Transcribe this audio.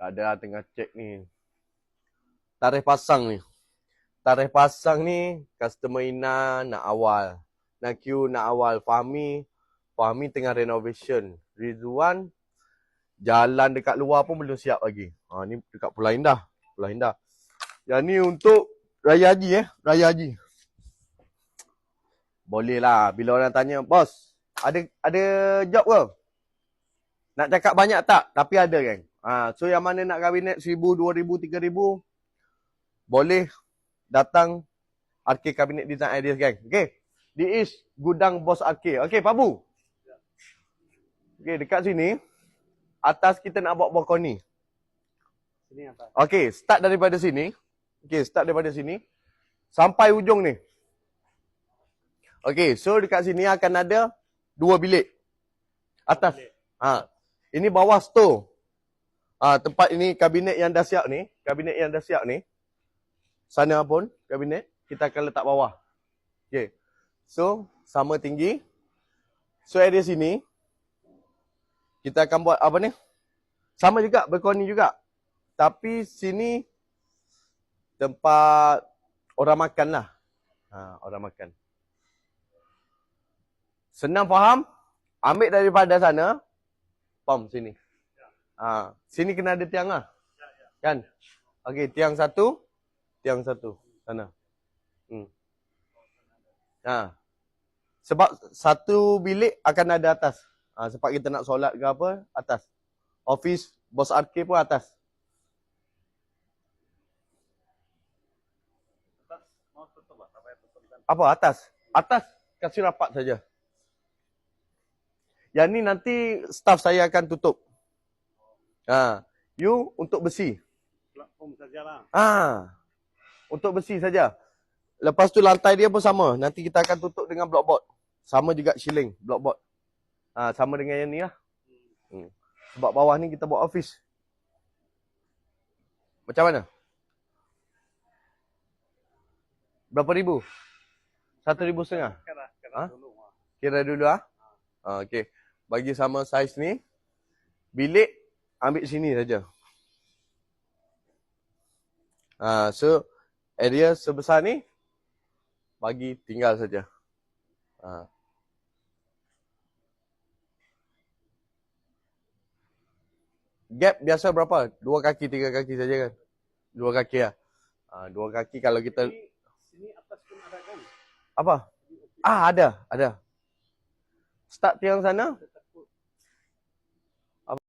Tak ada, tengah cek ni. Tarikh pasang ni. Tarikh pasang ni, customer Ina nak awal. Nak queue nak awal. Fahmi tengah renovation. Rizwan, jalan dekat luar pun belum siap lagi. Ni dekat Pulau Indah. Yang ni untuk Raya Haji Raya Haji. Boleh lah. Bila orang tanya, bos, ada job ke? Nak cakap banyak tak? Tapi ada kan. So yang mana nak kabinet 1,000, 2,000, 3,000, boleh datang RK Cabinet Design Ideas gang. Okay. This is gudang bos RK. Okay, Pak Bu. Okay, dekat sini. Atas kita nak buat balkoni. Sini atas. Okay, start daripada sini. Sampai ujung ni. Okay, so dekat sini akan ada 2 bilik. Atas. Ini bawah store. Tempat ini kabinet yang dah siap ni. Sana pun kabinet kita akan letak bawah. Okay. So, sama tinggi. So, area sini kita akan buat apa ni? Sama juga, balkoni juga. Tapi sini tempat orang makan lah. Orang makan. Senang faham? Ambil daripada sana. Pom sini. Sini kena ada tiang lah. Kan? Okey, tiang satu. Sana. Sebab satu bilik akan ada atas. Sebab kita nak solat ke apa, atas. Office bos RK pun atas. Apa atas? Atas kasih rapat saja. Yang ni nanti staff saya akan tutup. You untuk besi. Platform sajalah. Untuk besi saja. Lepas tu lantai dia pun sama. Nanti kita akan tutup dengan blockboard. Sama juga shilling blockboard. Sama dengan yang ni lah. Sebab bawah ni kita buat office. Macam mana? Berapa ribu? 1,500? Kira dulu ah. Okey. Bagi sama saiz ni. Bilik ambil sini saja. So area sebesar ni bagi tinggal saja. Gap biasa berapa? 2 kaki, 3 kaki saja kan? 2 kaki lah. 2 kaki kalau kita... Sini atas pun ada kan? Apa? Ada. Start tiang sana,